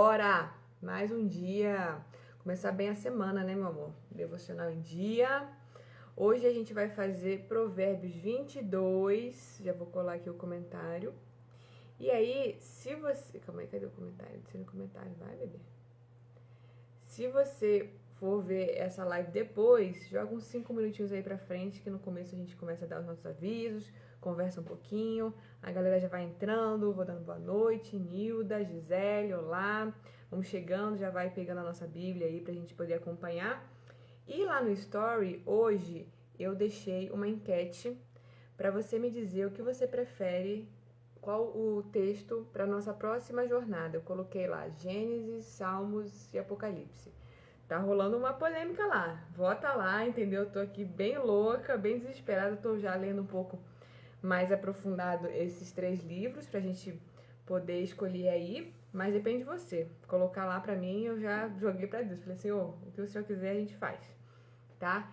Bora! Mais um dia. Começar bem a semana, né, meu amor? Devocional em dia. Hoje a gente vai fazer Provérbios 22. Já vou colar aqui o comentário. E aí, se você... Calma aí, cadê o comentário? Deixa no comentário, vai, bebê. Se você for ver essa live depois, joga uns 5 minutinhos aí pra frente, que no começo a gente começa a dar os nossos avisos, conversa um pouquinho, a galera já vai entrando, vou dando boa noite, Nilda, Gisele, olá, vamos chegando, já vai pegando a nossa Bíblia aí pra gente poder acompanhar. E lá no Story, hoje, eu deixei uma enquete pra você me dizer o que você prefere, qual o texto para nossa próxima jornada. Eu coloquei lá Gênesis, Salmos e Apocalipse. Tá rolando uma polêmica lá. Vota lá, entendeu? Eu tô aqui bem louca, bem desesperada. Tô já lendo um pouco mais aprofundado esses 3 livros pra gente poder escolher aí. Mas depende de você. Colocar lá pra mim, eu já joguei pra Deus. Falei assim, o que o senhor quiser a gente faz, tá?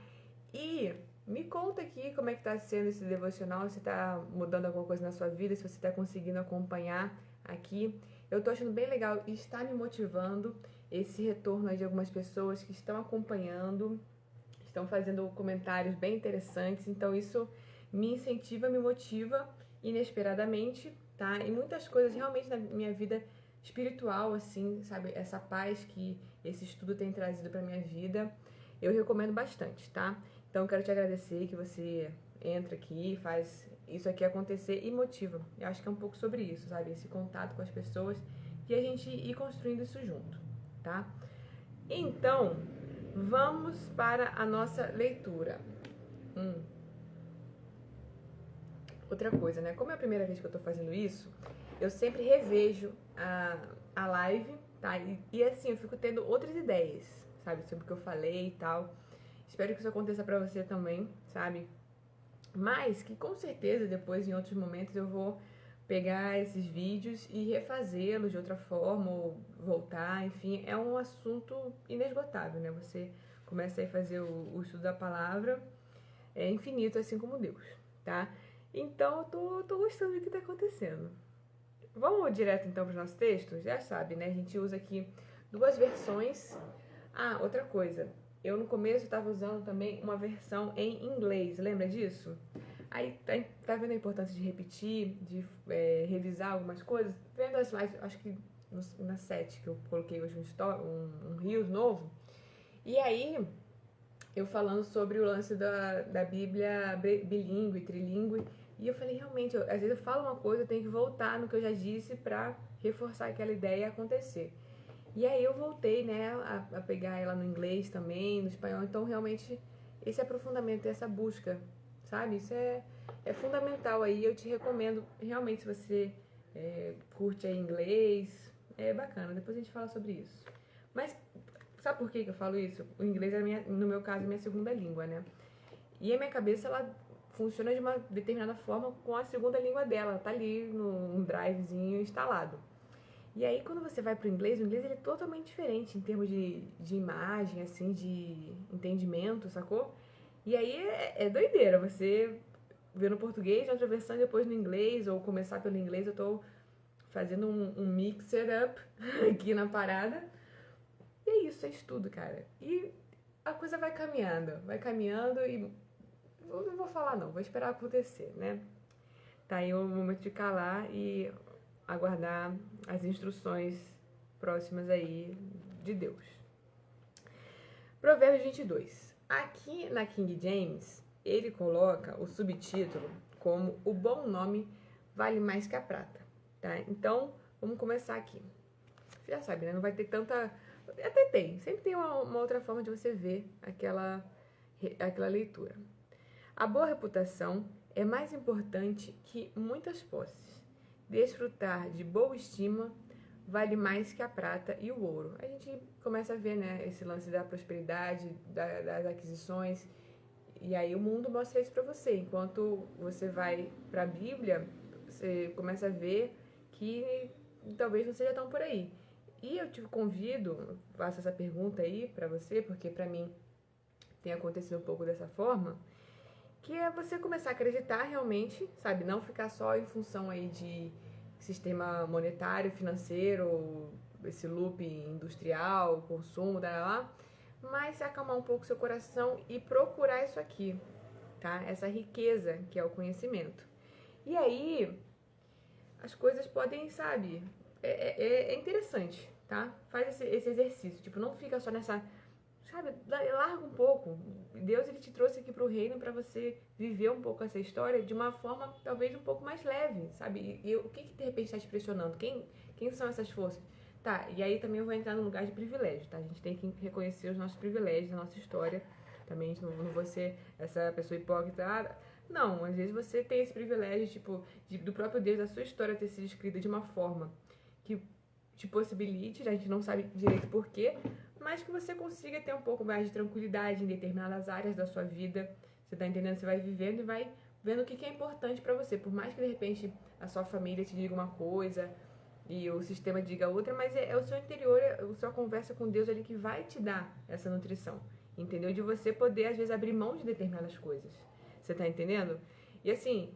E me conta aqui como é que tá sendo esse devocional, se tá mudando alguma coisa na sua vida, se você tá conseguindo acompanhar aqui. Eu tô achando bem legal e está me motivando esse retorno aí de algumas pessoas que estão acompanhando, estão fazendo comentários bem interessantes, então isso me incentiva, me motiva inesperadamente, tá? E muitas coisas realmente na minha vida espiritual, assim, sabe? Essa paz que esse estudo tem trazido pra minha vida, eu recomendo bastante, tá? Então eu quero te agradecer que você entra aqui, faz isso aqui acontecer e motiva. Eu acho que é um pouco sobre isso, sabe? Esse contato com as pessoas e a gente ir construindo isso junto, tá? Então, vamos para a nossa leitura. Outra coisa, né? Como é a primeira vez que eu tô fazendo isso, eu sempre revejo a live, tá? E assim, eu fico tendo outras ideias, sabe? Sobre o que eu falei e tal. Espero que isso aconteça pra você também, sabe? Mas que com certeza depois, em outros momentos, eu vou pegar esses vídeos e refazê-los de outra forma, ou voltar, enfim. É um assunto inesgotável, né? Você começa a fazer o estudo da palavra, é infinito, assim como Deus, tá? Então, eu tô gostando do que tá acontecendo. Vamos direto, então, para os nossos textos? Já sabe, né? A gente usa aqui 2 versões. Ah, outra coisa. Eu, no começo, estava usando também uma versão em inglês. Lembra disso? Aí, tá vendo a importância de repetir, de revisar algumas coisas? Vendo as lives, acho que na 7, que eu coloquei hoje um Reels novo. E aí, eu falando sobre o lance da Bíblia bilíngue, trilingue. E eu falei, realmente, às vezes eu falo uma coisa, eu tenho que voltar no que eu já disse pra reforçar aquela ideia e acontecer. E aí eu voltei, né, a pegar ela no inglês também, no espanhol. Então, realmente, esse aprofundamento, essa busca, sabe? Isso é fundamental aí. Eu te recomendo, realmente, se você curte aí inglês, é bacana. Depois a gente fala sobre isso. Mas, sabe por que eu falo isso? O inglês, no meu caso, é minha segunda língua, né? E a minha cabeça, ela funciona de uma determinada forma com a segunda língua dela. Ela tá ali num drivezinho instalado. E aí, quando você vai pro inglês, o inglês ele é totalmente diferente em termos de imagem, assim, de entendimento, sacou? E aí é doideira você ver no português, na outra versão e depois no inglês, ou começar pelo inglês. Eu tô fazendo um mixer up aqui na parada. E é isso, é estudo, cara. E a coisa vai caminhando e eu não vou falar não, vou esperar acontecer, né? Tá aí o momento de calar e aguardar as instruções próximas aí de Deus. Provérbios 22. Aqui na King James, ele coloca o subtítulo como o bom nome vale mais que a prata, tá? Então, vamos começar aqui. Você já sabe, né? Não vai ter tanta... Até tem. Sempre tem uma outra forma de você ver aquela leitura. A boa reputação é mais importante que muitas posses. Desfrutar de boa estima vale mais que a prata e o ouro. A gente começa a ver, né, esse lance da prosperidade, das aquisições, e aí o mundo mostra isso pra você. Enquanto você vai pra Bíblia, você começa a ver que talvez não seja tão por aí. E eu te convido, faço essa pergunta aí pra você, porque pra mim tem acontecido um pouco dessa forma, que é você começar a acreditar realmente, sabe? Não ficar só em função aí de sistema monetário, financeiro, esse loop industrial, consumo, lá, mas se acalmar um pouco seu coração e procurar isso aqui, tá? Essa riqueza que é o conhecimento. E aí, as coisas podem, sabe, é interessante, tá? Faz esse exercício, tipo, não fica só nessa, sabe, larga um pouco. Deus, ele te trouxe aqui pro reino para você viver um pouco essa história de uma forma talvez um pouco mais leve, sabe? E o que de repente está te pressionando? Quem são essas forças? Tá, e aí também eu vou entrar no lugar de privilégio, tá? A gente tem que reconhecer os nossos privilégios, a nossa história. Também não vou ser essa pessoa hipócrita. Não, às vezes você tem esse privilégio, tipo, do próprio Deus, da sua história ter sido escrita de uma forma que te possibilite, a gente não sabe direito porquê, mas que você consiga ter um pouco mais de tranquilidade em determinadas áreas da sua vida. Você tá entendendo? Você vai vivendo e vai vendo o que é importante pra você. Por mais que de repente a sua família te diga uma coisa e o sistema diga outra, mas é o seu interior, a sua conversa com Deus ali que vai te dar essa nutrição. Entendeu? De você poder, às vezes, abrir mão de determinadas coisas. Você tá entendendo? E assim,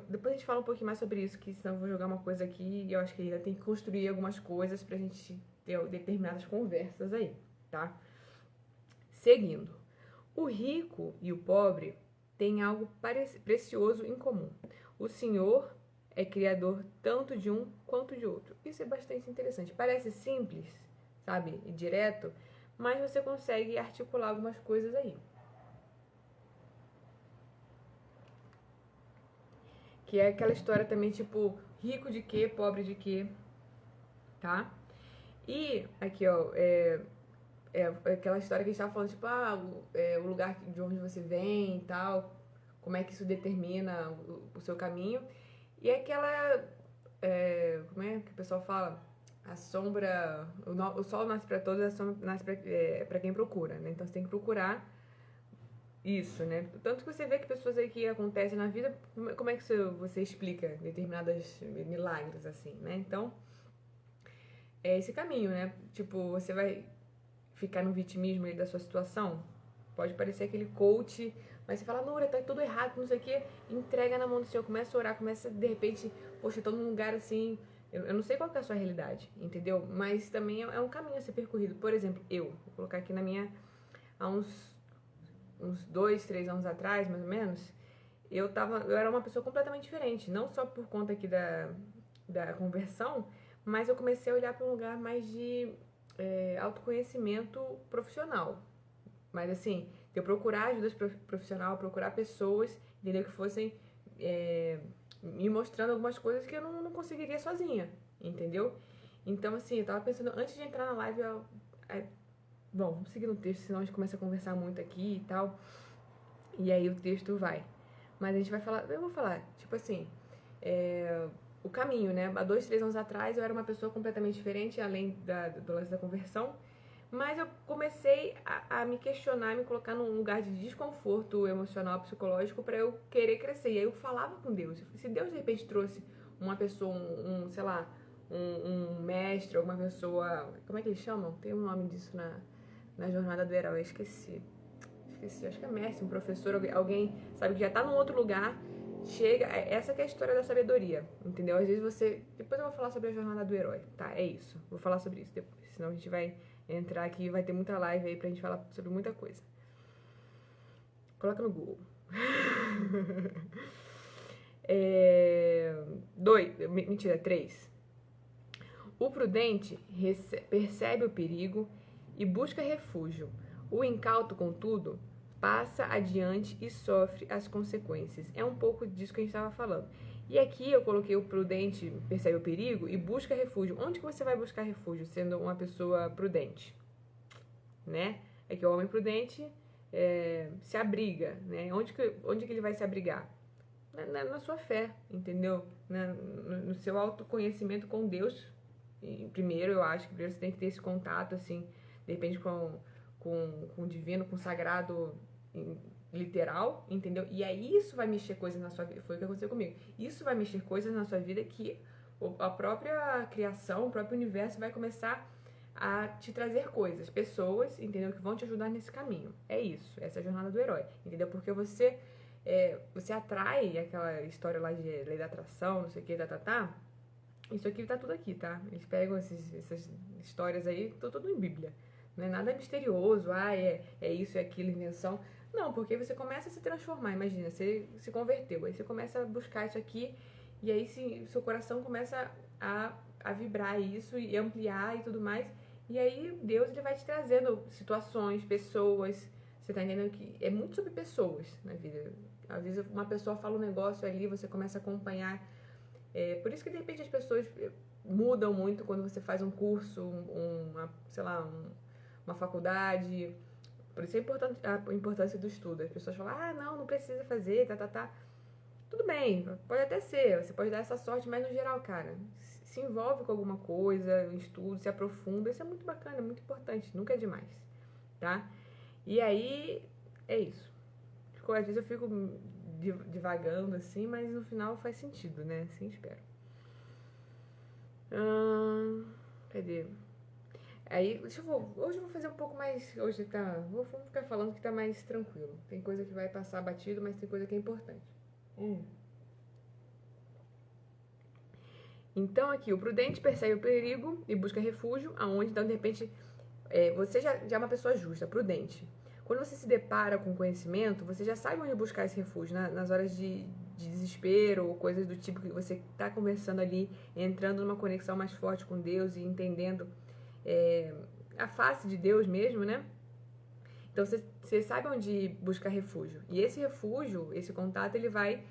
depois a gente fala um pouquinho mais sobre isso, que senão eu vou jogar uma coisa aqui e eu acho que ainda tem que construir algumas coisas pra gente ter determinadas conversas aí, tá? Seguindo. O rico e o pobre têm algo precioso em comum. O Senhor é criador tanto de um quanto de outro. Isso é bastante interessante. Parece simples, sabe? E direto, mas você consegue articular algumas coisas aí. Que é aquela história também, tipo, rico de quê, pobre de quê, tá? E aqui, ó, aquela história que a gente tava falando, tipo, o lugar de onde você vem e tal, como é que isso determina o seu caminho. E aquela, como é que o pessoal fala? A sombra, o sol nasce pra todos, a sombra nasce pra quem procura, né? Então você tem que procurar isso, né? Tanto que você vê que pessoas aí que acontecem na vida, como é que você explica determinados milagres, assim, né? Então, é esse caminho, né? Tipo, você vai ficar no vitimismo aí da sua situação, pode parecer aquele coach, mas você fala, Nura, tá tudo errado, não sei o quê, entrega na mão do Senhor, começa a orar, começa, de repente, poxa, eu tô num lugar assim, eu não sei qual que é a sua realidade, entendeu? Mas também é um caminho a ser percorrido. Por exemplo, vou colocar aqui há uns 2, 3 anos atrás, mais ou menos, eu era uma pessoa completamente diferente, não só por conta aqui da conversão, mas eu comecei a olhar para um lugar mais de autoconhecimento profissional. Mas assim, de eu procurar ajuda profissional, procurar pessoas, entendeu? Que fossem me mostrando algumas coisas que eu não conseguiria sozinha, entendeu? Então, assim, eu tava pensando, antes de entrar na live, bom, vamos seguir no texto, senão a gente começa a conversar muito aqui e tal. E aí o texto vai. Mas a gente vai falar, eu vou falar, tipo assim, o caminho, né? Há 2, 3 anos atrás eu era uma pessoa completamente diferente, além do lance da conversão. Mas eu comecei a me questionar, me colocar num lugar de desconforto emocional, psicológico, pra eu querer crescer. E aí eu falava com Deus. Se Deus de repente trouxe uma pessoa, sei lá, um mestre, alguma pessoa. Como é que eles chamam? Tem um nome disso na jornada do herói, esqueci, acho que é mestre, um professor, alguém, sabe, que já tá num outro lugar, chega, essa que é a história da sabedoria, entendeu? Às vezes depois eu vou falar sobre a jornada do herói, tá? É isso, vou falar sobre isso depois, senão a gente vai entrar aqui, vai ter muita live aí pra gente falar sobre muita coisa. Coloca no Google. 3. O prudente percebe o perigo e busca refúgio. O incauto, contudo, passa adiante e sofre as consequências. É um pouco disso que a gente estava falando. E aqui eu coloquei o prudente percebe o perigo e busca refúgio. Onde que você vai buscar refúgio sendo uma pessoa prudente? Né? É que o homem prudente se abriga, né? Onde que ele vai se abrigar? Na sua fé, entendeu? No seu autoconhecimento com Deus. E primeiro, eu acho que primeiro você tem que ter esse contato, assim, de repente com o divino, com o sagrado literal, entendeu? E aí isso vai mexer coisas na sua vida. Foi o que aconteceu comigo. Isso vai mexer coisas na sua vida que a própria criação, o próprio universo vai começar a te trazer coisas, pessoas, entendeu? Que vão te ajudar nesse caminho. É isso, essa é a jornada do herói, entendeu? Porque você atrai aquela história lá de lei da atração, não sei o que, Isso aqui tá tudo aqui, tá? Eles pegam essas histórias aí, tudo em Bíblia. Não é nada misterioso, é isso, é aquilo, invenção. Não, porque você começa a se transformar, imagina, você se converteu, aí você começa a buscar isso aqui, e aí seu coração começa a vibrar isso e ampliar e tudo mais. E aí Deus ele vai te trazendo situações, pessoas. Você tá entendendo que é muito sobre pessoas na vida. Às vezes uma pessoa fala um negócio ali, você começa a acompanhar. Por isso que de repente as pessoas mudam muito quando você faz um curso, uma faculdade. Por isso é importante a importância do estudo. As pessoas falam, não precisa fazer, tá. Tudo bem, pode até ser, você pode dar essa sorte, mas no geral, cara, se envolve com alguma coisa, estudo, se aprofunda, isso é muito bacana, é muito importante, nunca é demais, tá? E aí, é isso. Às vezes eu fico divagando assim, mas no final faz sentido, né? Assim espero. Cadê? Aí, hoje eu vou fazer um pouco mais, vou ficar falando que tá mais tranquilo. Tem coisa que vai passar batido, mas tem coisa que é importante. Então aqui, o prudente percebe o perigo e busca refúgio, aonde então de repente você já é uma pessoa justa, prudente. Quando você se depara com conhecimento, você já sabe onde buscar esse refúgio, nas horas de desespero ou coisas do tipo que você está conversando ali, entrando numa conexão mais forte com Deus e entendendo a face de Deus mesmo, né? Então você sabe onde buscar refúgio. E esse refúgio, esse contato, ele vai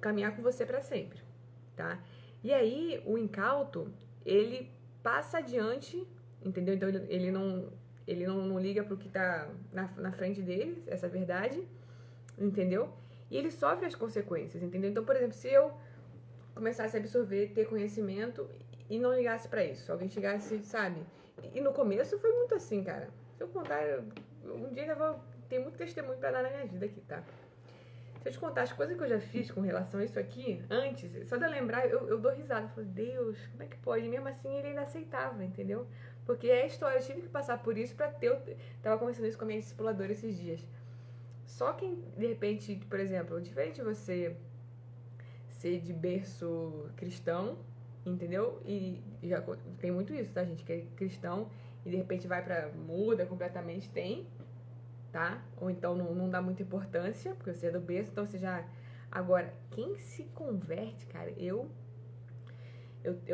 caminhar com você para sempre, tá? E aí, o incauto, ele passa adiante, entendeu? Então, ele não liga pro que tá na frente dele, essa verdade, entendeu? E ele sofre as consequências, entendeu? Então, por exemplo, se eu começasse a absorver, ter conhecimento e não ligasse pra isso, alguém chegasse, sabe? E no começo foi muito assim, cara. Se eu contar, um dia eu vou ter muito testemunho pra dar na minha vida aqui, tá? Se eu te contar as coisas que eu já fiz com relação a isso aqui, antes, só de eu lembrar, eu dou risada. Eu falo, Deus, como é que pode? E mesmo assim ele ainda aceitava, entendeu? Porque é a história, eu tive que passar por isso pra ter. Tava conversando isso com a minha discipuladora esses dias. Só quem, de repente, por exemplo, diferente de você ser de berço cristão, entendeu? E já tem muito isso, tá, gente? Que é cristão e de repente muda completamente, tem. Tá? Ou então não dá muita importância, porque você é do berço, então você já... Agora, quem se converte, cara, eu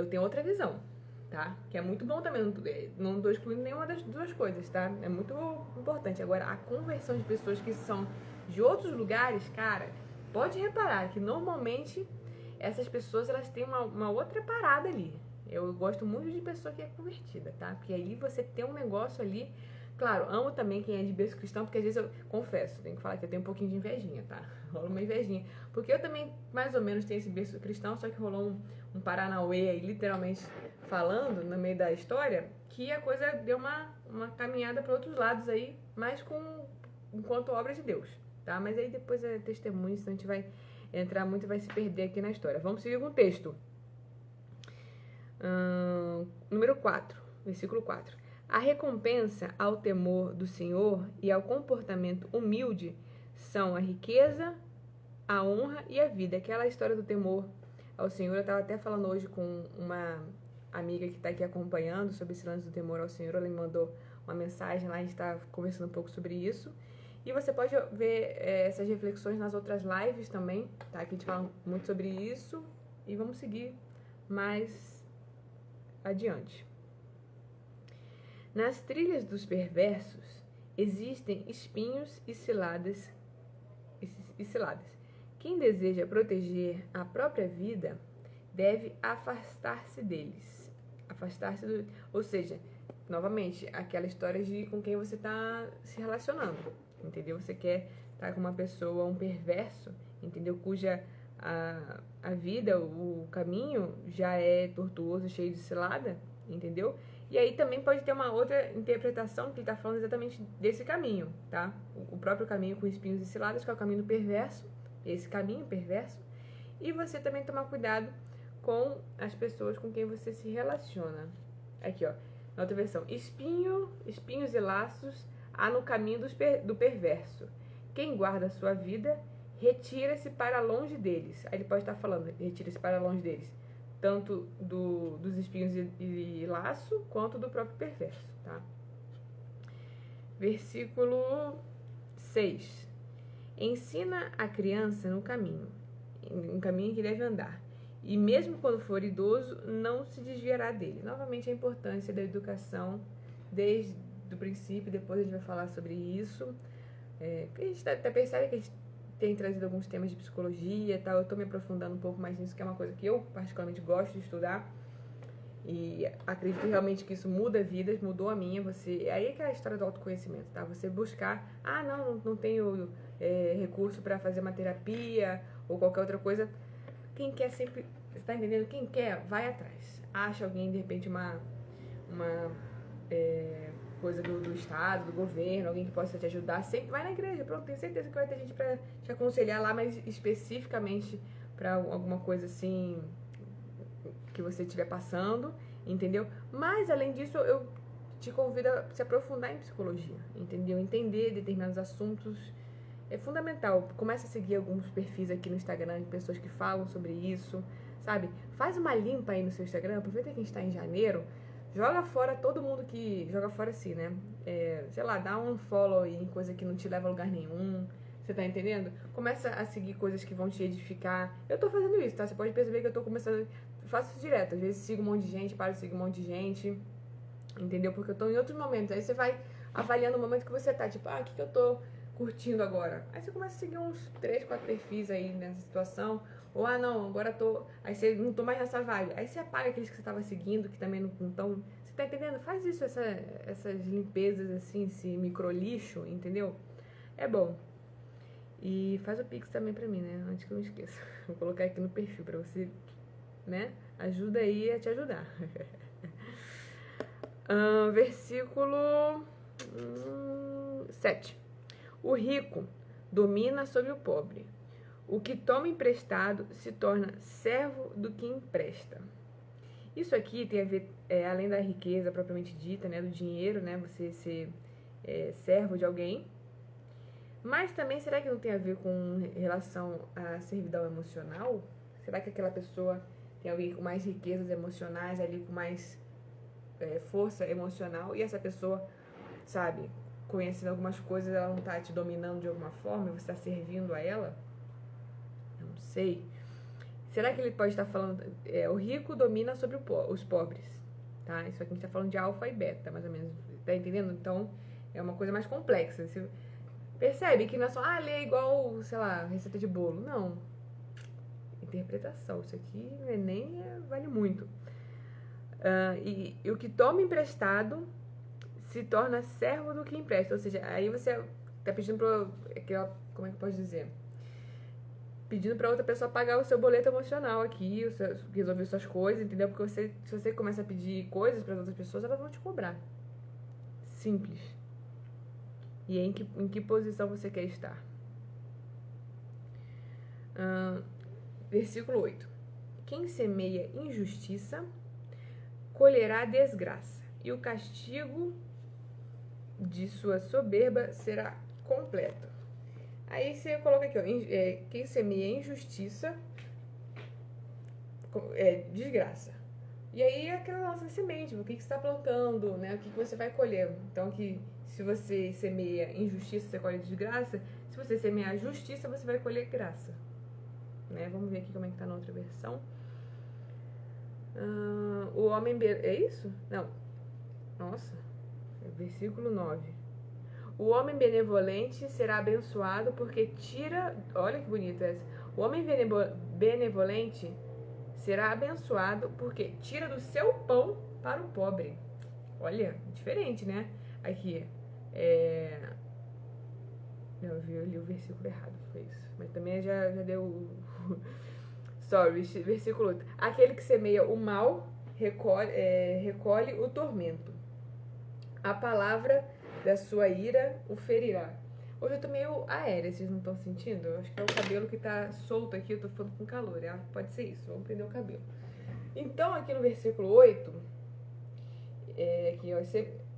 tenho outra visão, tá? Que é muito bom também, não tô excluindo nenhuma das duas coisas, tá? É muito importante. Agora, a conversão de pessoas que são de outros lugares, cara, pode reparar que normalmente essas pessoas, elas têm uma outra parada ali. Eu gosto muito de pessoa que é convertida, tá? Porque aí você tem um negócio ali... Claro, amo também quem é de berço cristão, porque às vezes eu confesso, tenho que falar que eu tenho um pouquinho de invejinha, tá? Rola uma invejinha. Porque eu também, mais ou menos, tenho esse berço cristão, só que rolou um Paranauê aí, literalmente falando, no meio da história, que a coisa deu uma caminhada para outros lados aí, mais enquanto obra de Deus, tá? Mas aí depois é testemunho, senão a gente vai entrar muito e vai se perder aqui na história. Vamos seguir com o texto. Número 4, versículo 4. A recompensa ao temor do Senhor e ao comportamento humilde são a riqueza, a honra e a vida. Aquela história do temor ao Senhor, eu estava até falando hoje com uma amiga que está aqui acompanhando sobre esse lance do temor ao Senhor. Ela me mandou uma mensagem lá, a gente está conversando um pouco sobre isso. E você pode ver essas reflexões nas outras lives também, tá? Que a gente fala muito sobre isso. E vamos seguir mais adiante. Nas trilhas dos perversos existem espinhos e ciladas. Quem deseja proteger a própria vida deve afastar-se deles. Ou seja, novamente, aquela história de com quem você está se relacionando, entendeu? Você quer estar com uma pessoa, um perverso, entendeu? Cuja a vida, o caminho já é tortuoso, cheio de cilada, entendeu? E aí também pode ter uma outra interpretação que ele está falando exatamente desse caminho, tá? O próprio caminho com espinhos e ciladas, que é o caminho do perverso, esse caminho perverso. E você também tomar cuidado com as pessoas com quem você se relaciona. Aqui, ó, na outra versão. Espinhos e laços há no caminho do perverso. Quem guarda a sua vida, retira-se para longe deles. Aí ele pode estar falando, retira-se para longe deles. tanto dos espinhos e laço, quanto do próprio perverso, tá? Versículo 6. Ensina a criança no caminho, um caminho que deve andar, e mesmo quando for idoso, não se desviará dele. Novamente, a importância da educação desde o princípio, depois a gente vai falar sobre isso. A gente até percebe que a gente tem trazido alguns temas de psicologia e tal, eu estou me aprofundando um pouco mais nisso, que é uma coisa que eu particularmente gosto de estudar, e acredito realmente que isso muda vidas, mudou a minha. Aí é que é a história do autoconhecimento, tá? Você buscar, não tenho recurso para fazer uma terapia ou qualquer outra coisa. Quem quer sempre, você tá entendendo? Quem quer, vai atrás. Acha alguém, de repente, uma coisa do Estado, do governo, alguém que possa te ajudar. Sempre vai na igreja, pronto, tenho certeza que vai ter gente para te aconselhar lá, mas especificamente para alguma coisa assim que você estiver passando, entendeu? Mas, além disso, eu te convido a se aprofundar em psicologia, entendeu? Entender determinados assuntos é fundamental. Começa a seguir alguns perfis aqui no Instagram de pessoas que falam sobre isso, sabe? Faz uma limpa aí no seu Instagram, aproveita que a gente tá em janeiro, joga fora todo mundo que... Joga fora assim, né? Sei lá, dá um follow aí em coisa que não te leva a lugar nenhum. Você tá entendendo? Começa a seguir coisas que vão te edificar. Eu tô fazendo isso, tá? Você pode perceber que eu tô começando... Faço isso direto. Às vezes sigo um monte de gente, paro de seguir um monte de gente. Entendeu? Porque eu tô em outros momentos. Aí você vai avaliando o momento que você tá. Tipo, o que eu tô curtindo agora? Aí você começa a seguir uns 3, 4 perfis aí nessa situação. Ou, não, agora tô... Aí você não tô mais nessa vibe. Aí você apaga aqueles que você tava seguindo, que também não estão... Você tá entendendo? Faz isso, essas limpezas assim, esse micro lixo, entendeu? É bom. E faz o Pix também pra mim, né? Antes que eu me esqueça. Vou colocar aqui no perfil pra você, né? Ajuda aí a te ajudar. Versículo 7. O rico domina sobre o pobre. O que toma emprestado se torna servo do que empresta. Isso aqui tem a ver, além da riqueza propriamente dita, né? Do dinheiro, né? Você ser servo de alguém. Mas também, será que não tem a ver com relação à servidão emocional? Será que aquela pessoa tem alguém com mais riquezas emocionais, ali com mais força emocional, e essa pessoa, sabe, conhecendo algumas coisas, ela não tá te dominando de alguma forma, você tá servindo a ela? Eu não sei. Será que ele pode estar falando... o rico domina sobre os pobres, tá? Isso aqui a gente tá falando de alfa e beta, mais ou menos. Tá entendendo? Então, é uma coisa mais complexa. Você percebe que não é só, ler igual, sei lá, receita de bolo. Não. Interpretação. Isso aqui no Enem vale muito. E o que toma emprestado se torna servo do que empresta. Ou seja, aí você tá pedindo pra... Como é que eu posso dizer? Pedindo pra outra pessoa pagar o seu boleto emocional aqui, resolver suas coisas, entendeu? Porque se você começa a pedir coisas para outras pessoas, elas vão te cobrar. Simples. E em que posição você quer estar? Versículo 8. Quem semeia injustiça colherá desgraça, e o castigo de sua soberba será completo. Aí você coloca aqui, quem semeia injustiça desgraça. E aí é aquela nossa semente, o que você está plantando, né? O que você vai colher. Então, se você semeia injustiça, você colhe desgraça. Se você semear justiça, você vai colher graça. Né? Vamos ver aqui como é que tá na outra versão. O homem... É isso? Não. Nossa. Versículo 9. O homem benevolente será abençoado porque tira... Olha que bonito essa. O homem benevolente será abençoado porque tira do seu pão para o pobre. Olha, diferente, né? Aqui, Não, eu li o versículo errado, foi isso. Mas também já deu... Sorry, versículo 8. Aquele que semeia o mal recolhe o tormento. A palavra da sua ira o ferirá. Hoje eu tô meio aérea, vocês não estão sentindo? Eu acho que é o cabelo que tá solto aqui, eu tô ficando com calor. Pode ser isso, vamos prender o cabelo. Então, aqui no versículo 8, aqui, ó,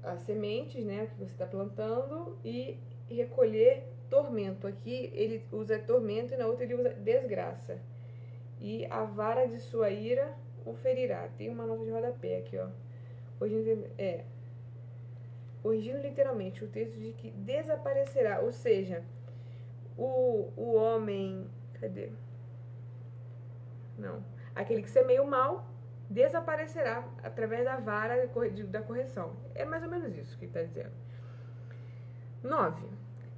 as sementes, né, que você está plantando, e recolher tormento. Aqui ele usa tormento e na outra ele usa desgraça. E a vara de sua ira o ferirá. Tem uma nota de rodapé aqui, ó. Corrigindo literalmente, o texto diz que desaparecerá. Ou seja, o homem... Cadê? Não. Aquele que semeia o mal desaparecerá através da vara da correção. É mais ou menos isso que ele está dizendo. 9.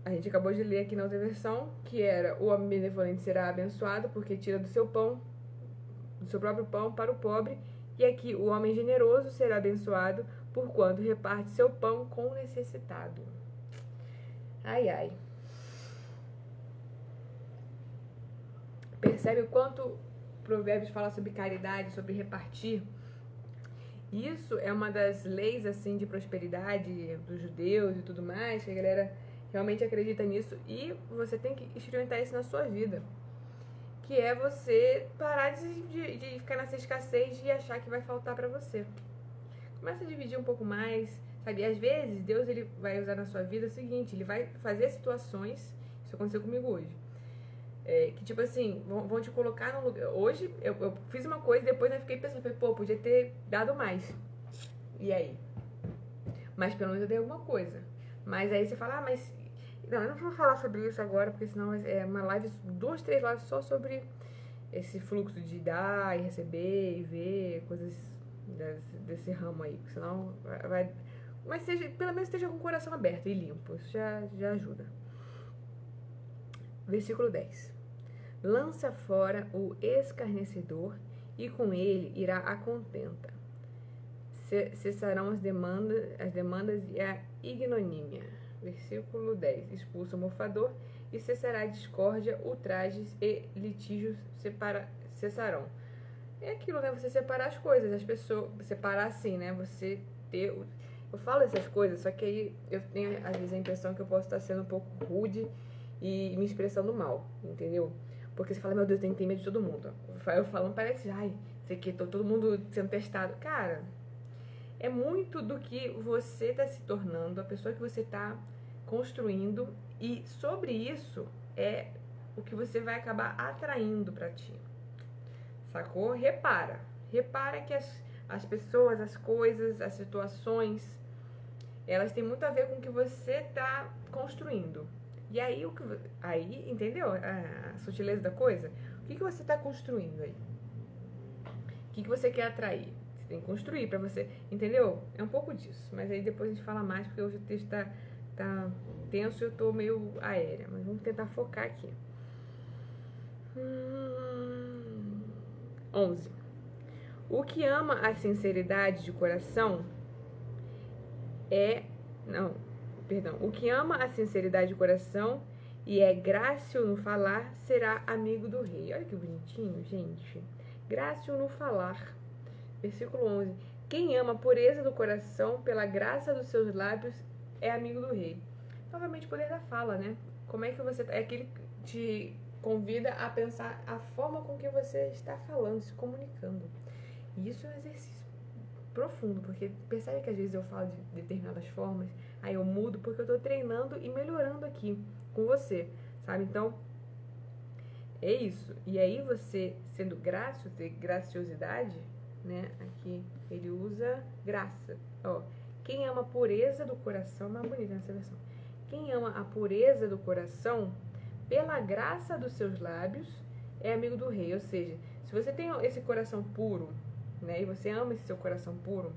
A gente acabou de ler aqui na outra versão, que era: o homem benevolente será abençoado porque tira do seu pão, do seu próprio pão para o pobre. E aqui: o homem generoso será abençoado porquanto reparte seu pão com o necessitado. Ai, ai. Percebe o quanto Provérbios fala sobre caridade, sobre repartir? Isso é uma das leis, assim, de prosperidade dos judeus e tudo mais, que a galera realmente acredita nisso, e você tem que experimentar isso na sua vida, que é você parar de ficar nessa escassez e achar que vai faltar pra você. Começa a dividir um pouco mais, sabe? E às vezes Deus, ele vai usar na sua vida o seguinte: ele vai fazer situações, isso aconteceu comigo hoje, que tipo assim, vão te colocar num lugar. Hoje eu fiz uma coisa e depois eu fiquei pensando, falei, pô, podia ter dado mais. E aí? Mas pelo menos eu dei alguma coisa. Mas aí você fala, mas... Não, eu não vou falar sobre isso agora, porque senão é uma live, 2, 3 lives só sobre esse fluxo de dar e receber e ver coisas desse ramo aí. Porque senão vai... Mas pelo menos esteja com o coração aberto e limpo. Isso já ajuda. Versículo 10. Lança fora o escarnecedor e com ele irá a contenta. Cessarão as demandas e a ignomínia. Versículo 10. Expulsa o mofador e cessará a discórdia, ultrajes e litígios cessarão. É aquilo, né? Você separar as coisas, as pessoas, separar assim, né? Você ter... Eu falo essas coisas, só que aí eu tenho às vezes a impressão que eu posso estar sendo um pouco rude e me expressando mal, entendeu? Porque você fala, meu Deus, tem que ter medo de todo mundo. Eu falando, parece, ai, sei que todo mundo sendo testado. Cara, é muito do que você está se tornando, a pessoa que você está construindo, e sobre isso é o que você vai acabar atraindo para ti. Sacou? Repara que as pessoas, as coisas, as situações, elas têm muito a ver com o que você está construindo. E aí, entendeu a sutileza da coisa? O que você está construindo aí? O que você quer atrair? Você tem que construir para você, entendeu? É um pouco disso, mas aí depois a gente fala mais, porque hoje o texto tá tenso e eu tô meio aérea, mas vamos tentar focar aqui. 11. O que ama a sinceridade de coração o que ama a sinceridade de coração e é grácil no falar, será amigo do rei. Olha que bonitinho, gente. Grácil no falar. Versículo 11. Quem ama a pureza do coração, pela graça dos seus lábios, é amigo do rei. Novamente, o poder da fala, né? Como é que você... É aquele que te convida a pensar a forma com que você está falando, se comunicando. E isso é um exercício profundo, porque percebe que às vezes eu falo de determinadas formas, aí eu mudo porque eu tô treinando e melhorando aqui com você, sabe? Então, é isso. E aí você, sendo grácil, ter graciosidade, né? Aqui ele usa graça. Ó, quem ama a pureza do coração, mais bonita nessa versão. Quem ama a pureza do coração, pela graça dos seus lábios, é amigo do rei. Ou seja, se você tem esse coração puro, né, e você ama esse seu coração puro,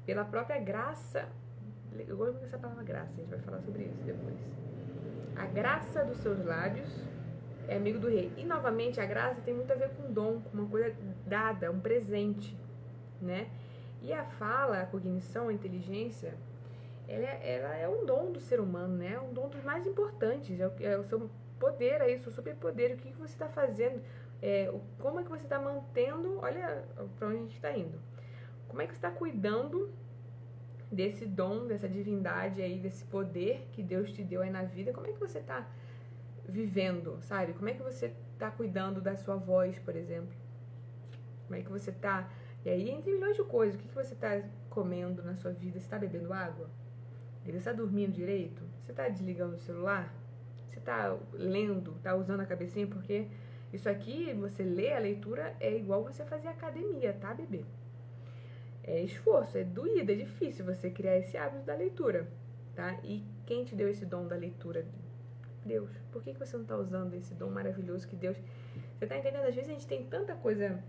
pela própria graça, eu gosto dessa palavra graça, a gente vai falar sobre isso depois. A graça dos seus lábios é amigo do rei. E novamente, a graça tem muito a ver com dom, com uma coisa dada, um presente, né? E a fala, a cognição, a inteligência, ela é um dom do ser humano, né? É um dom dos mais importantes, é o seu poder, é isso, o superpoder. O que você está fazendo? Como é que você está mantendo, olha para onde a gente está indo, como é que você está cuidando desse dom, dessa divindade aí, desse poder que Deus te deu aí na vida, como é que você está vivendo, sabe? Como é que você está cuidando da sua voz, por exemplo? Como é que você está... E aí, entre milhões de coisas, o que você está comendo na sua vida? Você está bebendo água? Você está dormindo direito? Você está desligando o celular? Você está lendo? Está usando a cabecinha? Porque Isso aqui, você lê a leitura, é igual você fazer academia, tá, bebê? É esforço, é doído, é difícil você criar esse hábito da leitura, tá? E quem te deu esse dom da leitura? Deus. Por que você não está usando esse dom maravilhoso que Deus... Você tá entendendo? Às vezes a gente tem tanta coisa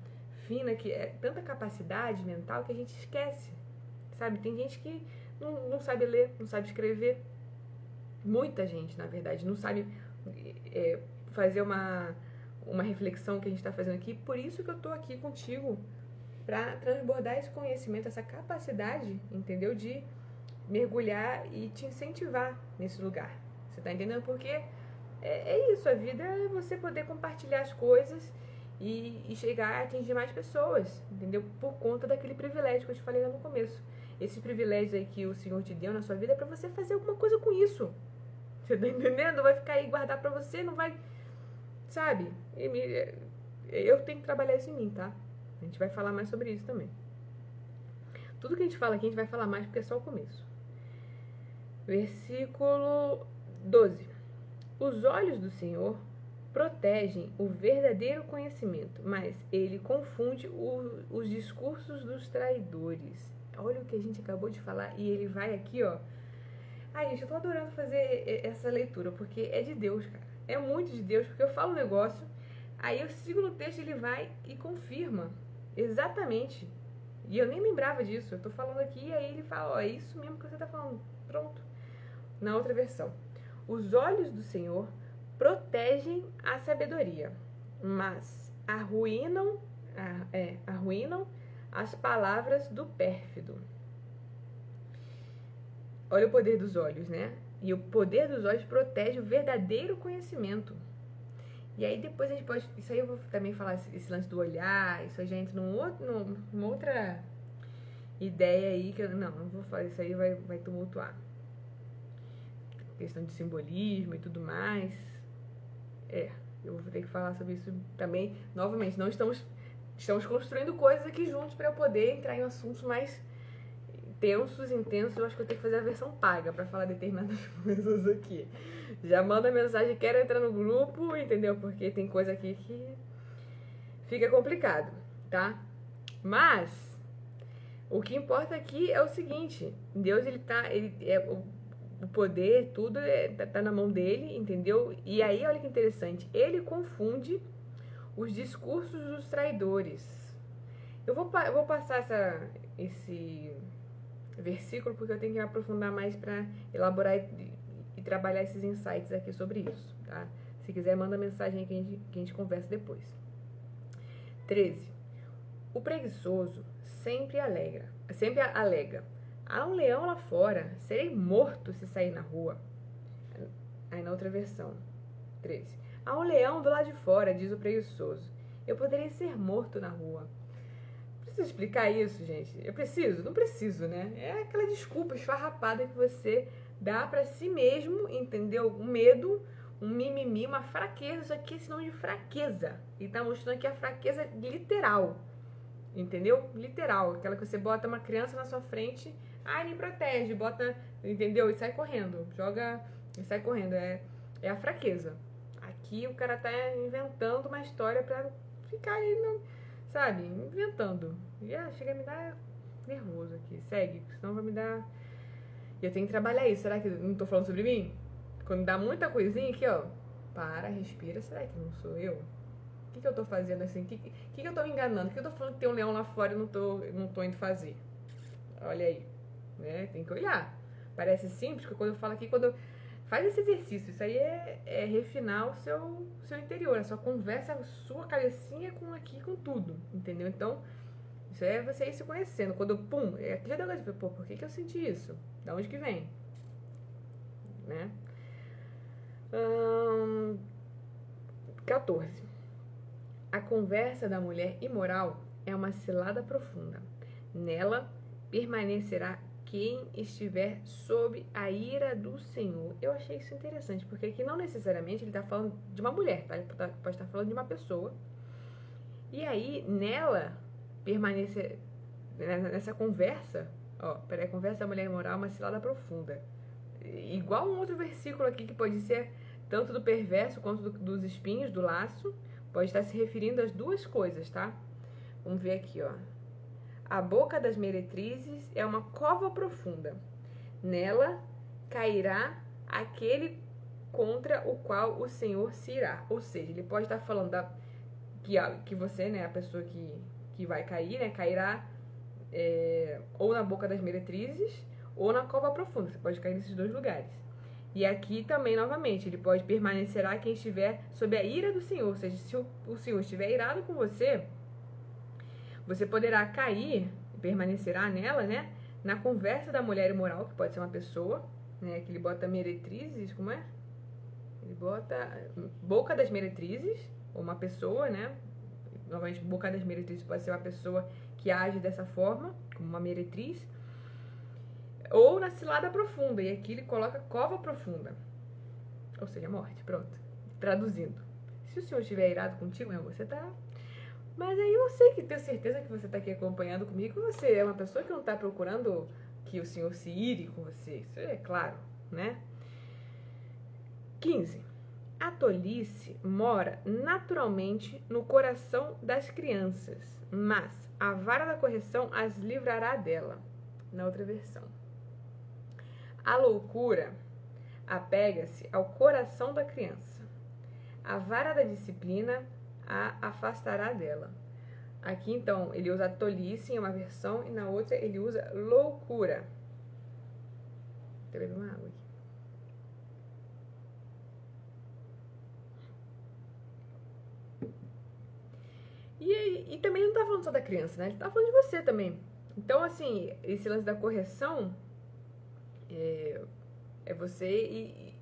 fina, tanta capacidade mental que a gente esquece, sabe? Tem gente que não sabe ler, não sabe escrever. Muita gente, na verdade, não sabe fazer uma reflexão que a gente está fazendo aqui. Por isso que eu tô aqui contigo, para transbordar esse conhecimento, essa capacidade, entendeu? De mergulhar e te incentivar nesse lugar. Você tá entendendo? Porque é isso, a vida é você poder compartilhar as coisas e chegar a atingir mais pessoas, entendeu? Por conta daquele privilégio que eu te falei lá no começo. Esses privilégios aí que o Senhor te deu na sua vida é pra você fazer alguma coisa com isso. Você tá entendendo? Não vai ficar aí guardar pra você, não vai... Sabe? Eu tenho que trabalhar isso em mim, tá? A gente vai falar mais sobre isso também. Tudo que a gente fala aqui, a gente vai falar mais porque é só o começo. Versículo 12. Os olhos do Senhor protegem o verdadeiro conhecimento, mas ele confunde os discursos dos traidores. Olha o que a gente acabou de falar e ele vai aqui, ó. Ai, gente, eu tô adorando fazer essa leitura, porque é de Deus, cara. É muito de Deus, porque eu falo um negócio, aí eu sigo no texto, ele vai e confirma exatamente. E eu nem lembrava disso, eu tô falando aqui, e aí ele fala, ó, é isso mesmo que você tá falando. Pronto. Na outra versão. Os olhos do Senhor protegem a sabedoria, mas arruinam as palavras do pérfido. Olha o poder dos olhos, né? E o poder dos olhos protege o verdadeiro conhecimento. E aí depois a gente pode... Isso aí eu vou também falar, esse lance do olhar, isso aí já entra numa outra ideia aí, que eu não vou falar, isso aí vai tumultuar. Questão de simbolismo e tudo mais. Eu vou ter que falar sobre isso também. Novamente, não estamos construindo coisas aqui juntos para eu poder entrar em assuntos mais tensos, intensos. Eu acho que eu tenho que fazer a versão paga para falar determinadas coisas aqui. Já manda mensagem, quero entrar no grupo, entendeu? Porque tem coisa aqui que fica complicado, tá? Mas o que importa aqui é o seguinte: Deus, o poder, tudo tá na mão dele, entendeu? E aí, olha que interessante, ele confunde os discursos dos traidores. Eu vou passar esse versículo porque eu tenho que me aprofundar mais para elaborar e trabalhar esses insights aqui sobre isso, tá? Se quiser, manda mensagem aí que a gente conversa depois. 13. O preguiçoso sempre alega: há um leão lá fora, serei morto se sair na rua. Aí na outra versão, 13. Há um leão do lado de fora, diz o preguiçoso, eu poderei ser morto na rua. Preciso explicar isso, gente? Eu preciso? Não preciso, né? É aquela desculpa esfarrapada que você dá pra si mesmo, entendeu? Um medo, um mimimi, uma fraqueza. Isso aqui é sinal de fraqueza. E tá mostrando aqui a fraqueza literal. Entendeu? Literal. Aquela que você bota uma criança na sua frente, me protege, bota, entendeu? E sai correndo. Joga e sai correndo. É a fraqueza. Aqui o cara tá inventando uma história pra ficar aí, sabe? Inventando. E chega a me dar nervoso aqui. Segue, senão vai me dar... E eu tenho que trabalhar isso. Será que eu não tô falando sobre mim? Quando dá muita coisinha aqui, ó. Para, respira. Será que não sou eu? O que eu tô fazendo assim? O que eu tô me enganando? O que eu tô falando que tem um leão lá fora e não tô indo fazer? Olha aí. Né? Tem que olhar. Parece simples, porque quando eu falo aqui, faz esse exercício. Isso aí é refinar o seu interior. A sua conversa, a sua cabecinha com tudo. Entendeu? Então, isso é você ir se conhecendo. Quando, aqui já deu uma coisa, por que eu senti isso? Da onde que vem? Né? 14. A conversa da mulher imoral é uma cilada profunda. Nela permanecerá quem estiver sob a ira do Senhor. Eu achei isso interessante, porque aqui não necessariamente ele está falando de uma mulher, tá? Ele pode estar falando de uma pessoa. E aí, nela, permanecer nessa conversa, a conversa da mulher imoral é uma cilada profunda. Igual um outro versículo aqui que pode ser tanto do perverso quanto dos espinhos, do laço, pode estar se referindo às duas coisas, tá? Vamos ver aqui, ó. A boca das meretrizes é uma cova profunda. Nela cairá aquele contra o qual o Senhor se irá. Ou seja, ele pode estar falando que você, né, a pessoa que vai cair, né, cairá ou na boca das meretrizes ou na cova profunda. Você pode cair nesses dois lugares. E aqui também, novamente, ele pode permanecerá quem estiver sob a ira do Senhor. Ou seja, se o Senhor estiver irado com você, você poderá cair, permanecerá nela, né? Na conversa da mulher imoral, que pode ser uma pessoa, né? Que ele bota meretrizes, como é? Ele bota boca das meretrizes, ou uma pessoa, né? Novamente, boca das meretrizes pode ser uma pessoa que age dessa forma, como uma meretriz. Ou na cilada profunda, e aqui ele coloca cova profunda. Ou seja, morte, pronto. Traduzindo. Se o Senhor estiver irado contigo, meu amor, você tá... Mas aí eu sei que tenho certeza que você está aqui acompanhando comigo, você é uma pessoa que não está procurando que o Senhor se ire com você. Isso é claro, né? 15. A tolice mora naturalmente no coração das crianças, mas a vara da correção as livrará dela. Na outra versão. A loucura apega-se ao coração da criança. A vara da disciplina a afastará dela. Aqui, então, ele usa tolice em uma versão e na outra ele usa loucura. Deixa eu beber uma água aqui. E também ele não tá falando só da criança, né? Ele tá falando de você também. Então, assim, esse lance da correção é você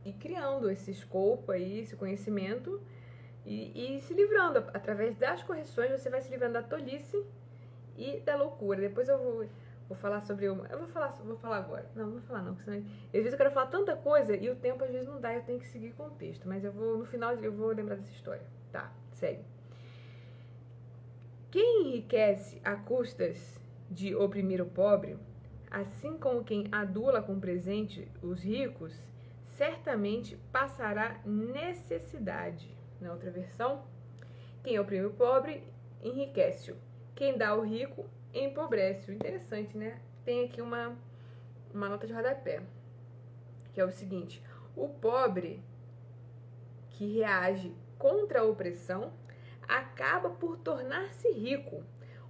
ir criando esse escopo aí, esse conhecimento e se livrando. Através das correções, você vai se livrando da tolice e da loucura. Depois eu vou falar sobre uma... Eu vou falar agora. Não vou falar não, porque senão... Às vezes eu quero falar tanta coisa e o tempo às vezes não dá, eu tenho que seguir o contexto. Mas no final eu vou lembrar dessa história. Tá, segue. Quem enriquece a custas de oprimir o pobre, assim como quem adula com presente os ricos, certamente passará necessidade. Na outra versão, quem oprime o pobre, enriquece-o. Quem dá ao rico, empobrece-o. Interessante, né? Tem aqui uma nota de rodapé, que é o seguinte: o pobre que reage contra a opressão acaba por tornar-se rico.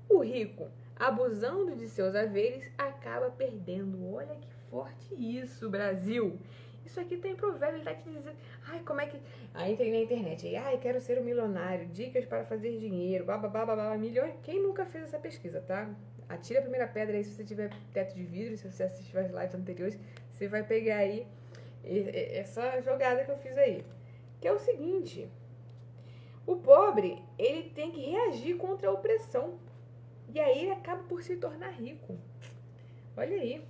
O rico, abusando de seus haveres, acaba perdendo. Olha que forte isso, Brasil! Isso aqui tem provérbio, ele tá te dizendo... Ai, como é que... Aí entrei na internet, aí, ai, quero ser um milionário, dicas para fazer dinheiro, babá, milhões... Quem nunca fez essa pesquisa, tá? Atira a primeira pedra aí se você tiver teto de vidro, se você assistir as lives anteriores, você vai pegar aí essa jogada que eu fiz aí. Que é o seguinte... O pobre, ele tem que reagir contra a opressão. E aí ele acaba por se tornar rico. Olha aí.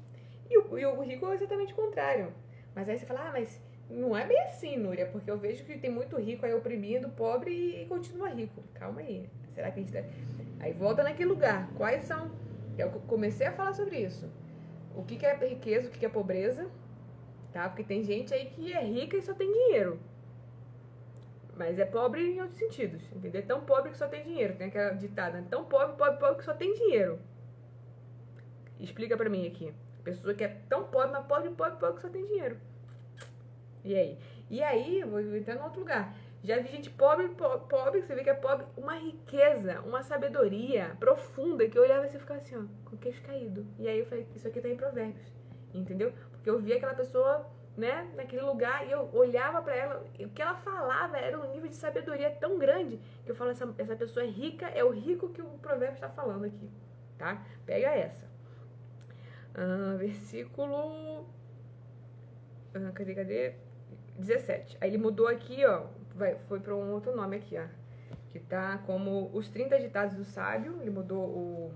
E o rico é exatamente o contrário. Mas aí você fala, mas não é bem assim, Núria, porque eu vejo que tem muito rico aí oprimindo o pobre e continua rico. Calma aí. Será que a gente... Aí volta naquele lugar. Quais são... Eu comecei a falar sobre isso. O que é riqueza, o que é pobreza. Tá? Porque tem gente aí que é rica e só tem dinheiro. Mas é pobre em outros sentidos, entendeu? É tão pobre que só tem dinheiro. Tem aquela ditada, né? Tão pobre que só tem dinheiro. Explica pra mim aqui. Pessoa que é tão pobre, mas pobre que só tem dinheiro. E aí? E aí, vou entrar em outro lugar. Já vi gente pobre, que você vê que é pobre, uma riqueza, uma sabedoria profunda, que eu olhava e você ficava assim, ó, com o queixo caído. E aí eu falei, isso aqui tá em Provérbios, entendeu? Porque eu vi aquela pessoa... né, naquele lugar, e eu olhava pra ela, e o que ela falava era um nível de sabedoria tão grande, que eu falo, essa pessoa é rica, é o rico que o provérbio está falando aqui, tá? Pega essa. Versículo... cadê? 17. Aí ele mudou aqui, ó, foi pra um outro nome aqui, ó, que tá como os 30 ditados do sábio, ele mudou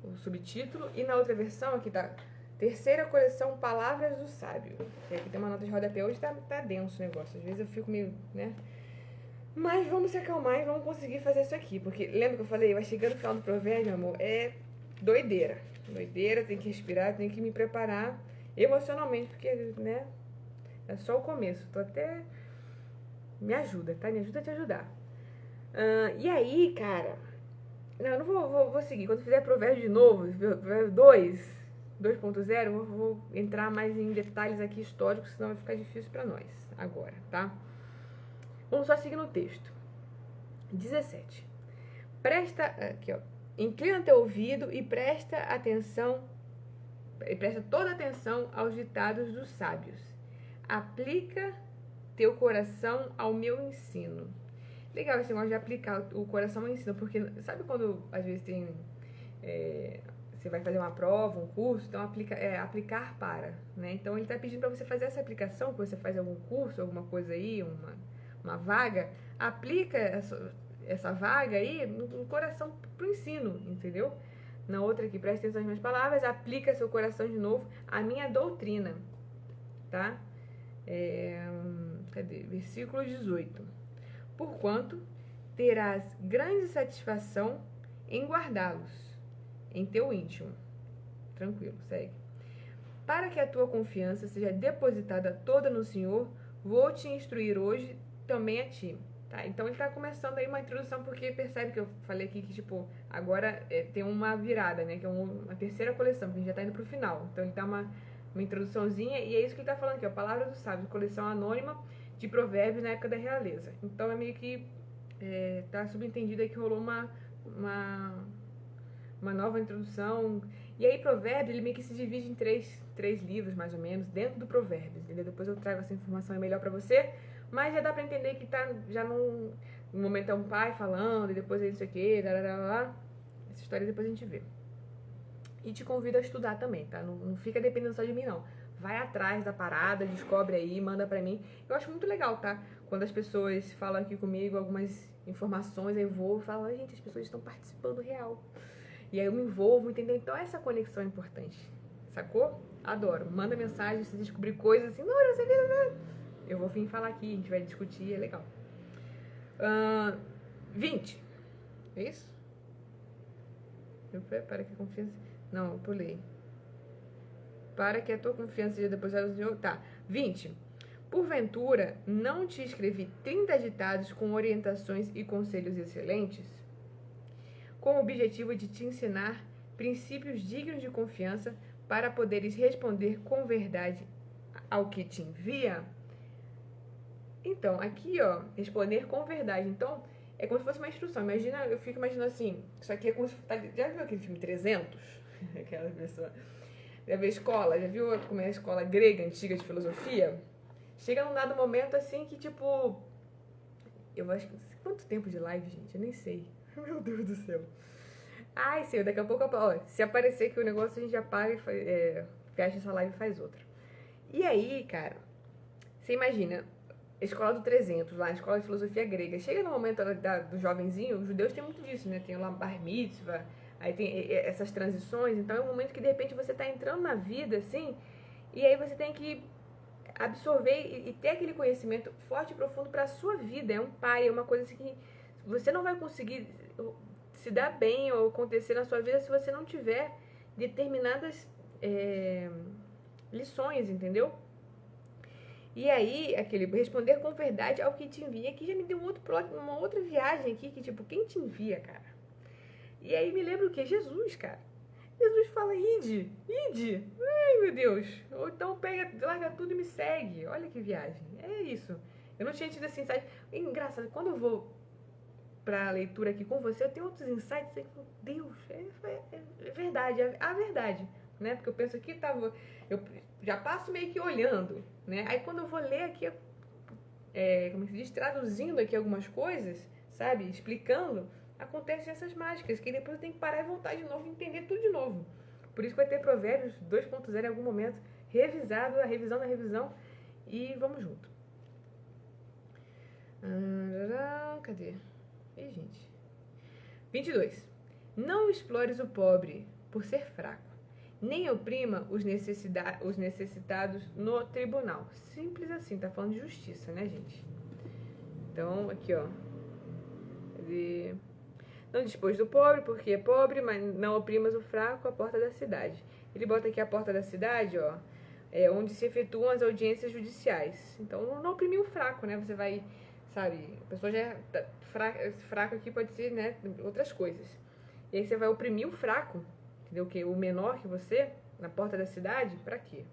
o subtítulo, e na outra versão aqui tá... Terceira coleção, Palavras do Sábio. E aqui tem uma nota de rodapé. Hoje tá denso o negócio. Às vezes eu fico meio, né? Mas vamos se acalmar e vamos conseguir fazer isso aqui. Porque lembra que eu falei? Vai chegando no final do provérbio, amor. É doideira. Doideira, tem que respirar, tem que me preparar emocionalmente. Porque, né? É só o começo. Tô até Me ajuda, tá? Me ajuda a te ajudar. E aí, cara... Não vou seguir. Quando fizer provérbio de novo, provérbio 2.0, eu vou entrar mais em detalhes aqui históricos, senão vai ficar difícil pra nós agora, tá? Vamos só seguir no texto. 17. Aqui, ó. Inclina teu ouvido e presta toda atenção aos ditados dos sábios. Aplica teu coração ao meu ensino. Legal esse negócio de aplicar o coração ao ensino, porque sabe quando às vezes tem você vai fazer uma prova, um curso, então aplicar para, né? Então ele está pedindo para você fazer essa aplicação, que você faz algum curso, alguma coisa aí, uma vaga, aplica essa vaga aí no coração pro ensino, entendeu? Na outra aqui, preste atenção nas minhas palavras, aplica seu coração de novo à minha doutrina, tá? Cadê? Versículo 18. Porquanto terás grande satisfação em guardá-los em teu íntimo. Tranquilo, segue. Para que a tua confiança seja depositada toda no Senhor, vou te instruir hoje também a ti. Tá? Então ele está começando aí uma introdução, porque percebe que eu falei aqui que, tipo, agora tem uma virada, né? Que é uma terceira coleção, que a gente já está indo pro final. Então ele dá uma introduçãozinha, e é isso que ele está falando aqui, ó. Palavra do Sábio, coleção anônima de provérbios na época da realeza. Então é meio que tá subentendido aí que rolou uma nova introdução. E aí Provérbios, ele meio que se divide em três livros, mais ou menos, dentro do Provérbios, entendeu? Depois eu trago essa informação melhor pra você, mas já dá pra entender que tá já no momento é um pai falando, e depois é isso aqui, essa história depois a gente vê. E te convido a estudar também, tá? Não fica dependendo só de mim, não. Vai atrás da parada, descobre aí, manda pra mim. Eu acho muito legal, tá? Quando as pessoas falam aqui comigo algumas informações, eu vou e falo, gente, as pessoas estão participando real. E aí eu me envolvo, entendeu? Então essa conexão é importante, sacou? Adoro. Manda mensagem se descobrir coisas assim, não sei o que, eu vou vir falar aqui, a gente vai discutir, é legal. 20. É isso? Para que a confiança... Não, eu pulei. Para que a tua confiança seja depositada no Senhor. Tá. 20. Porventura, não te escrevi 30 ditados com orientações e conselhos excelentes, com o objetivo de te ensinar princípios dignos de confiança para poderes responder com verdade ao que te envia? Então, aqui, ó, responder com verdade. Então, é como se fosse uma instrução. Imagina, eu fico imaginando assim, isso aqui é como se... Já viu aquele filme 300? Aquela pessoa... Já viu a escola? Já viu como é a escola grega antiga de filosofia? Chega num dado momento assim que, tipo... Eu acho que... Quanto tempo de live, gente? Eu nem sei. Meu Deus do céu. Ai, sei, daqui a pouco... Ó, se aparecer que o negócio, a gente já para e fecha essa live e faz outra. E aí, cara... Você imagina... A escola do 300, lá, a escola de filosofia grega. Chega no momento do jovenzinho, os judeus têm muito disso, né? Tem lá bar mitzvah, aí tem essas transições. Então é um momento que, de repente, você tá entrando na vida, assim, e aí você tem que absorver e ter aquele conhecimento forte e profundo para a sua vida. É um pai, é uma coisa assim que você não vai conseguir se dar bem ou acontecer na sua vida se você não tiver determinadas lições, entendeu? E aí, aquele responder com verdade ao que te envia, que já me deu uma outra viagem aqui, que tipo, quem te envia, cara? E aí me lembra o quê? Jesus, cara. Jesus fala, ide. Ai, meu Deus. Ou então larga tudo e me segue. Olha que viagem. É isso. Eu não tinha tido esse insight. Engraçado, quando eu vou pra leitura aqui com você, eu tenho outros insights aí, Deus, é verdade, é a verdade, né? Porque eu penso aqui, eu já passo meio que olhando, né? Aí quando eu vou ler aqui, como se diz, traduzindo aqui algumas coisas, sabe? Explicando, acontecem essas mágicas, que depois eu tenho que parar e voltar de novo e entender tudo de novo. Por isso que vai ter Provérbios 2.0 em algum momento, revisado, a revisão da revisão, e vamos junto. Cadê? Ih, gente. 22. Não explores o pobre por ser fraco, nem oprima os necessitados no tribunal. Simples assim, tá falando de justiça, né, gente? Então, aqui, ó. Não dispôs do pobre, porque é pobre, mas não oprimas o fraco à porta da cidade. Ele bota aqui a porta da cidade, ó, onde se efetuam as audiências judiciais. Então, não oprimir o fraco, né? Você vai sabe? A pessoa já é fraca, esse fraco aqui pode ser, né, outras coisas. E aí você vai oprimir o fraco, entendeu? Que o menor que você, na porta da cidade, pra quê?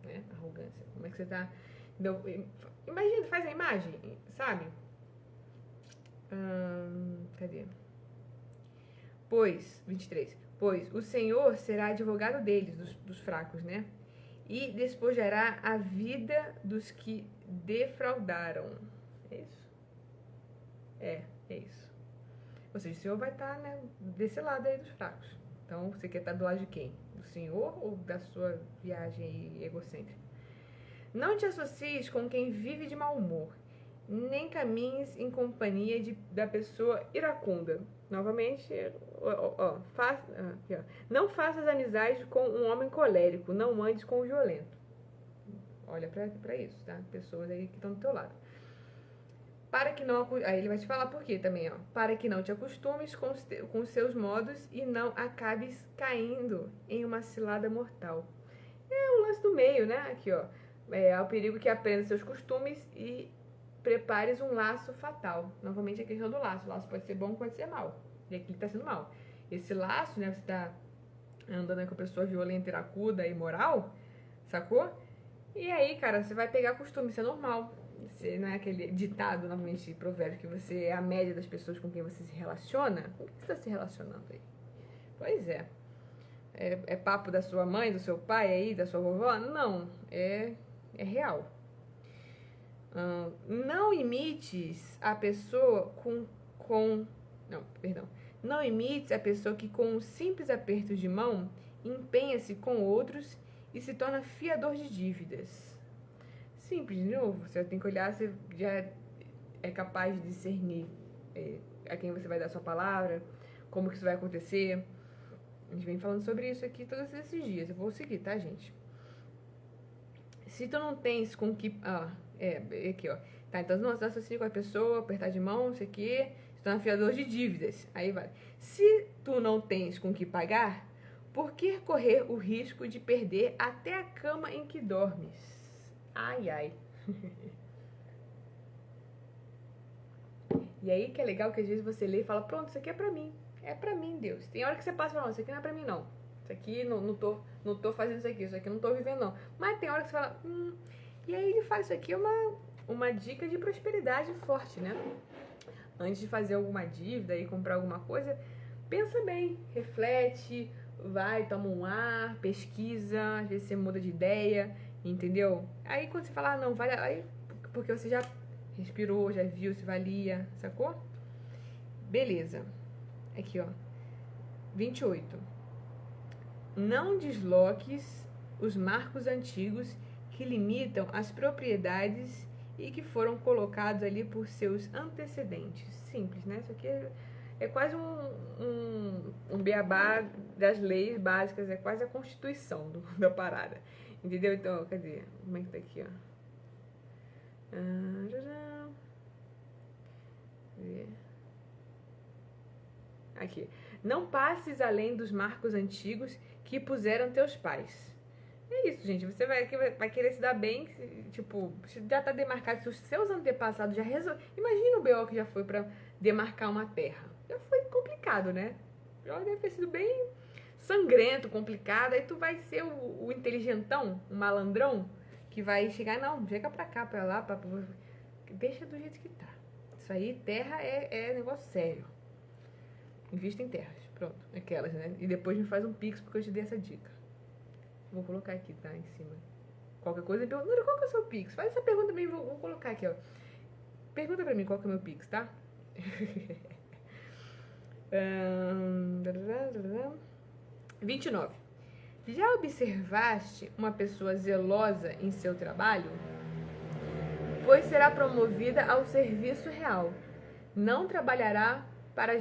Né? Arrogância. Como é que você tá... Entendeu? Imagina, faz a imagem, sabe? Cadê? Pois, 23. Pois o Senhor será advogado deles, dos fracos, né? E despojará a vida dos que defraudaram. É isso? É isso. Ou seja, o Senhor vai estar, né, desse lado aí dos fracos. Então, você quer estar do lado de quem? Do Senhor ou da sua viagem aí egocêntrica? Não te associes com quem vive de mau humor, nem caminhes em companhia da pessoa iracunda. Novamente, aqui, não faças amizade com um homem colérico, não andes com o violento. Olha pra isso, tá? Pessoas aí que estão do teu lado. Para que não... Aí ele vai te falar por quê também, ó. Para que não te acostumes com os seus modos e não acabes caindo em uma cilada mortal. É o lance do meio, né? Aqui, ó. É o perigo que aprenda seus costumes e prepares um laço fatal. Novamente a questão do laço. O laço pode ser bom, pode ser mal. E aqui ele tá sendo mal. Esse laço, né? Você tá andando com a pessoa violenta, iracuda, imoral, sacou? E aí, cara, você vai pegar costume, isso é normal. Você não é aquele ditado, novamente, provérbio, que você é a média das pessoas com quem você se relaciona. Com quem você está se relacionando aí? Pois é. É papo da sua mãe, do seu pai aí, da sua vovó? Não, é real. Não imites a pessoa Não imites a pessoa que com um simples aperto de mão empenha-se com outros e se torna fiador de dívidas. Simples, de novo, você tem que olhar, você já é capaz de discernir a quem você vai dar sua palavra, como que isso vai acontecer. A gente vem falando sobre isso aqui todos esses dias. Eu vou seguir, tá, gente? Se tu não tens com que... aqui, ó. Tá, então não se associa com a pessoa, apertar de mão, isso aqui, se torna fiador de dívidas. Aí vai. Se tu não tens com que pagar, por que correr o risco de perder até a cama em que dormes? Ai, ai. E aí que é legal que às vezes você lê e fala, pronto, isso aqui é pra mim. É pra mim, Deus. Tem hora que você passa e fala, não, isso aqui não é pra mim, não. Isso aqui, não tô fazendo isso aqui não tô vivendo, não. Mas tem hora que você fala, E aí ele faz isso aqui, uma dica de prosperidade forte, né? Antes de fazer alguma dívida e comprar alguma coisa, pensa bem, reflete, vai, toma um ar, pesquisa, às vezes você muda de ideia, entendeu? Aí quando você fala, não, vale, aí, porque você já respirou, já viu se valia, sacou? Beleza. Aqui, ó. 28. Não desloques os marcos antigos que limitam as propriedades e que foram colocados ali por seus antecedentes. Simples, né? Isso aqui é quase um beabá das leis básicas, é quase a constituição da parada. Entendeu? Então, cadê? Como é que tá aqui, ó? Aqui. Não passes além dos marcos antigos que puseram teus pais. É isso, gente. Você vai querer se dar bem, tipo, já tá demarcado, se os seus antepassados já resolveram. Imagina o B.O. que já foi pra demarcar uma terra. Já foi complicado, né? Já deve ter sido bem sangrento, complicado. Aí tu vai ser o inteligentão, o malandrão, que vai chegar, não, chega pra cá, pra lá, deixa do jeito que tá. Isso aí, terra é negócio sério. Invista em terras. Pronto, aquelas, né? E depois me faz um pix porque eu te dei essa dica. Vou colocar aqui, tá? Em cima. Qualquer coisa, me pergunta, qual que é o seu pix? Faz essa pergunta pra mim, vou colocar aqui, ó. Pergunta pra mim qual que é o meu pix, tá? 29. Já observaste uma pessoa zelosa em seu trabalho? Pois será promovida ao serviço real. Não trabalhará para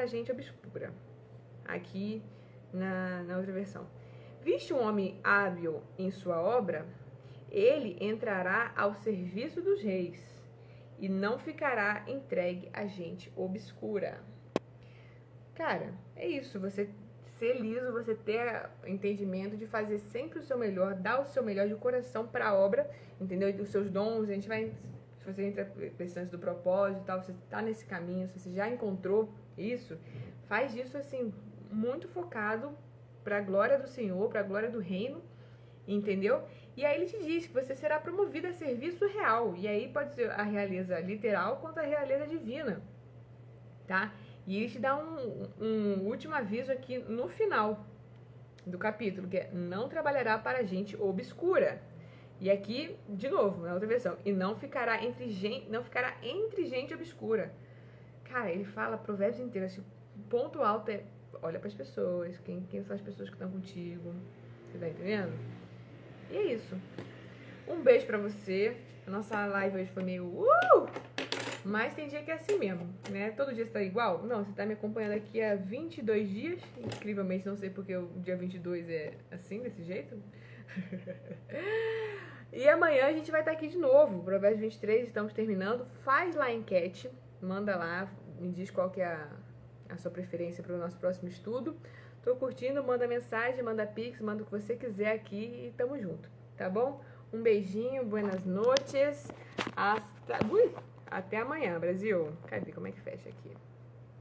gente obscura. Aqui na outra versão. Viste um homem hábil em sua obra? Ele entrará ao serviço dos reis e não ficará entregue a gente obscura. Cara, é isso. Você ser liso, você ter entendimento de fazer sempre o seu melhor, dar o seu melhor de coração para a obra, entendeu? E os seus dons, a gente vai se você entra precisando do propósito e tal, você tá nesse caminho, se você já encontrou isso, faz isso assim, muito focado para a glória do Senhor, para a glória do reino, entendeu? E aí ele te diz que você será promovido a serviço real, e aí pode ser a realeza literal quanto a realeza divina, tá? E ele te dá um último aviso aqui no final do capítulo, que é: não trabalhará para gente obscura. E aqui, de novo, na outra versão, e não ficará entre gente obscura. Cara, ele fala provérbios inteiros, assim, ponto alto é: olha para as pessoas, quem são as pessoas que estão contigo, você tá entendendo? E é isso. Um beijo pra você. A nossa live hoje foi meio mas tem dia que é assim mesmo, né? Todo dia você tá igual? Não, você tá me acompanhando aqui há 22 dias. Incrivelmente, não sei porque o dia 22 é assim, desse jeito. E amanhã a gente vai estar aqui de novo. Provérbios 23, estamos terminando. Faz lá a enquete, manda lá, me diz qual que é a sua preferência para o nosso próximo estudo. Tô curtindo, manda mensagem, manda pix, manda o que você quiser aqui e tamo junto, tá bom? Um beijinho, buenas noites, até amanhã, Brasil. Cadê? Como é que fecha aqui?